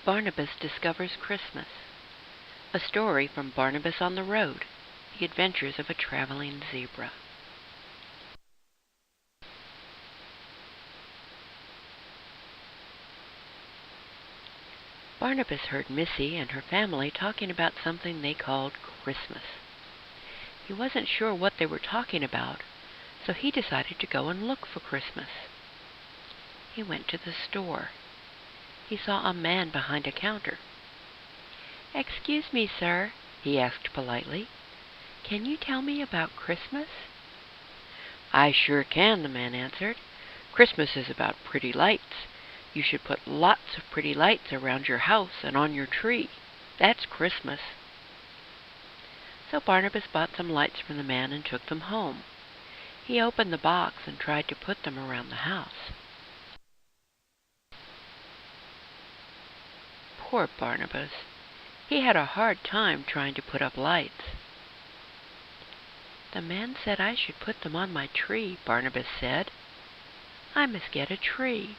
Barnabas discovers Christmas. A story from Barnabas on the Road, the adventures of a traveling zebra. Barnabas heard Missy and her family talking about something they called Christmas. He wasn't sure what they were talking about, so he decided to go and look for Christmas. He went to the store. He saw a man behind a counter. "Excuse me, sir," he asked politely. "Can you tell me about Christmas?" "I sure can," the man answered. "Christmas is about pretty lights. You should put lots of pretty lights around your house and on your tree. That's Christmas." So Barnabas bought some lights from the man and took them home. He opened the box and tried to put them around the house. Poor Barnabas. He had a hard time trying to put up lights. "The man said I should put them on my tree," Barnabas said. "I must get a tree."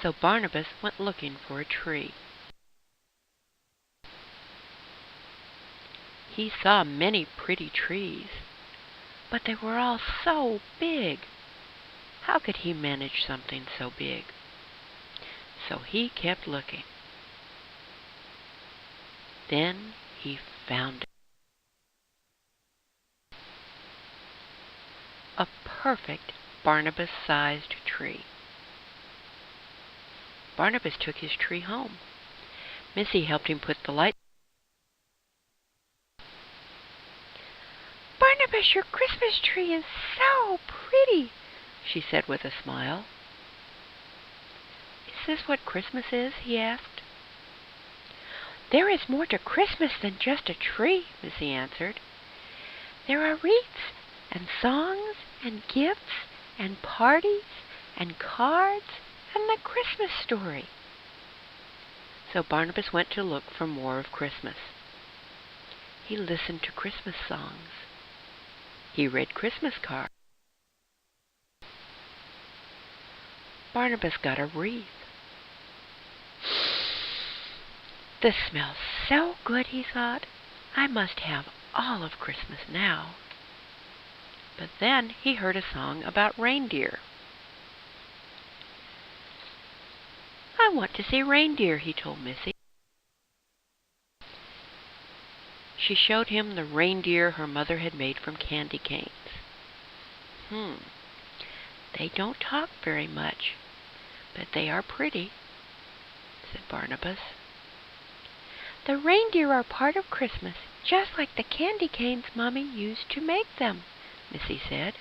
So Barnabas went looking for a tree. He saw many pretty trees, but they were all so big. How could he manage something so big? So he kept looking. Then he found it. A perfect Barnabas-sized tree. Barnabas took his tree home. Missy helped him put the light. "Barnabas, your Christmas tree is so pretty," she said with a smile. "Is this what Christmas is?" he asked. "There is more to Christmas than just a tree," Missy answered. "There are wreaths and songs and gifts and parties and cards and the Christmas story." So Barnabas went to look for more of Christmas. He listened to Christmas songs. He read Christmas cards. Barnabas got a wreath. "This smells so good," he thought. "I must have all of Christmas now." But then he heard a song about reindeer. "I want to see reindeer," he told Missy. She showed him the reindeer her mother had made from candy canes. "They don't talk very much, but they are pretty," said Barnabas. "The reindeer are part of Christmas, just like the candy canes Mommy used to make them," Missy said.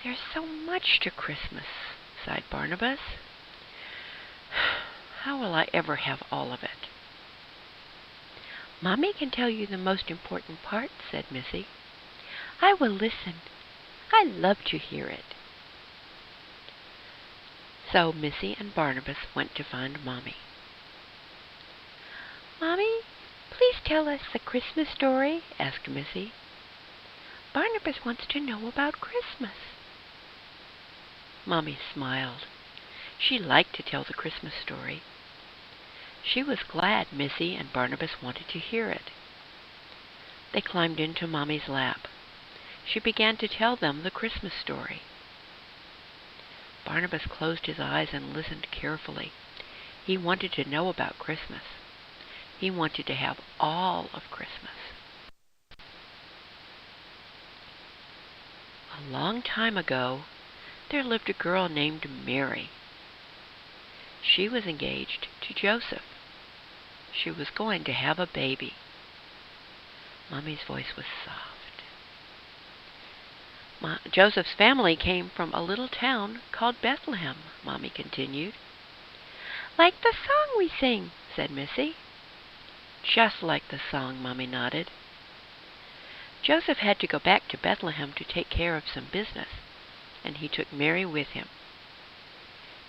"There's so much to Christmas," sighed Barnabas. "How will I ever have all of it?" "Mommy can tell you the most important part," said Missy. "I will listen. I love to hear it." So Missy and Barnabas went to find Mommy. "Mommy, please tell us the Christmas story," asked Missy. "Barnabas wants to know about Christmas." Mommy smiled. She liked to tell the Christmas story. She was glad Missy and Barnabas wanted to hear it. They climbed into Mommy's lap. She began to tell them the Christmas story. Barnabas closed his eyes and listened carefully. He wanted to know about Christmas. He wanted to have all of Christmas. A long time ago, there lived a girl named Mary. She was engaged to Joseph. She was going to have a baby. Mommy's voice was soft. Joseph's family came from a little town called Bethlehem, Mommy continued. "Like the song we sing," said Missy. "Just like the song," Mommy nodded. Joseph had to go back to Bethlehem to take care of some business, and he took Mary with him.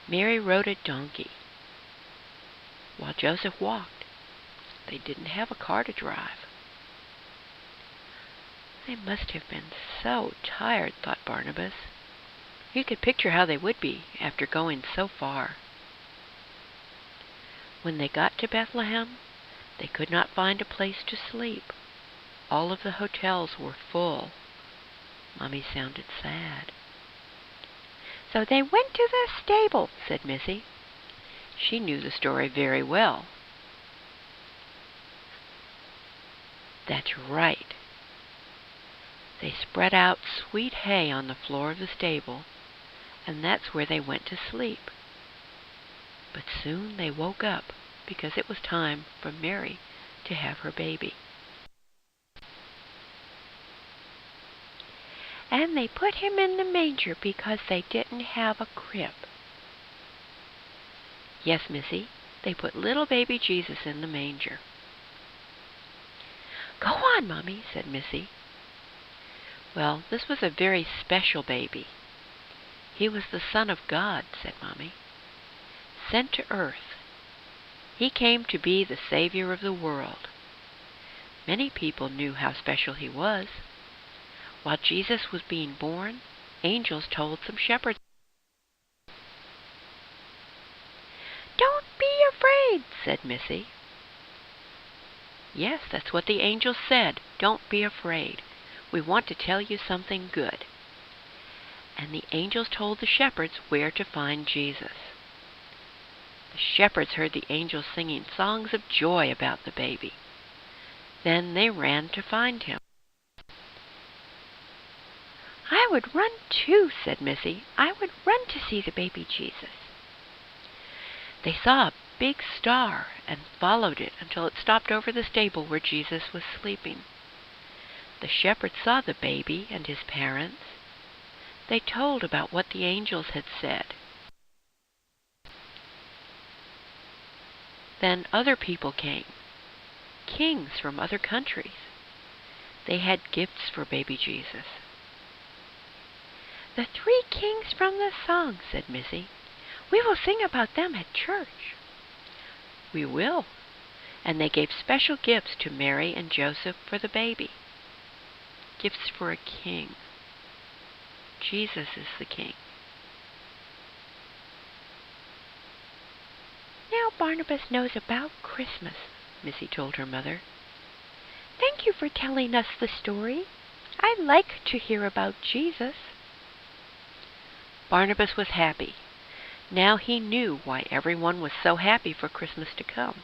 Mary rode a donkey, while Joseph walked. They didn't have a car to drive. "They must have been so tired," thought Barnabas. He could picture how they would be after going so far. When they got to Bethlehem, they could not find a place to sleep. All of the hotels were full. Mommy sounded sad. "So they went to the stable," said Missy. She knew the story very well. "That's right. They spread out sweet hay on the floor of the stable, and that's where they went to sleep. But soon they woke up because it was time for Mary to have her baby. And they put him in the manger because they didn't have a crib." "Yes, Missy, they put little baby Jesus in the manger." "Go on, Mommy," said Missy. "Well, this was a very special baby. He was the Son of God," said Mommy, "sent to earth. He came to be the Savior of the world. Many people knew how special he was. While Jesus was being born, angels told some shepherds." "Don't be afraid," said Missy. "Yes, that's what the angels said. Don't be afraid. We want to tell you something good." And the angels told the shepherds where to find Jesus. The shepherds heard the angels singing songs of joy about the baby. Then they ran to find him. "I would run too," said Missy. "I would run to see the baby Jesus." They saw a big star and followed it until it stopped over the stable where Jesus was sleeping. The shepherds saw the baby and his parents. They told about what the angels had said. Then other people came, kings from other countries. They had gifts for baby Jesus. "The 3 kings from the song," said Missy. "We will sing about them at church." "We will." And they gave special gifts to Mary and Joseph for the baby. Gifts for a king. Jesus is the king. "Now Barnabas knows about Christmas," Missy told her mother. "Thank you for telling us the story. I like to hear about Jesus." Barnabas was happy. Now he knew why everyone was so happy for Christmas to come.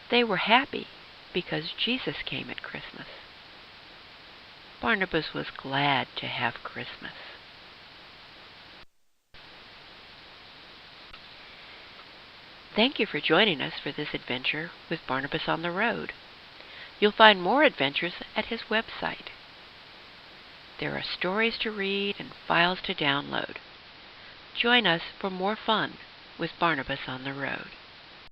They were happy because Jesus came at Christmas. Barnabas was glad to have Christmas. Thank you for joining us for this adventure with Barnabas on the road. You'll find more adventures at his website. There are stories to read and files to download. Join us for more fun with Barnabas on the road.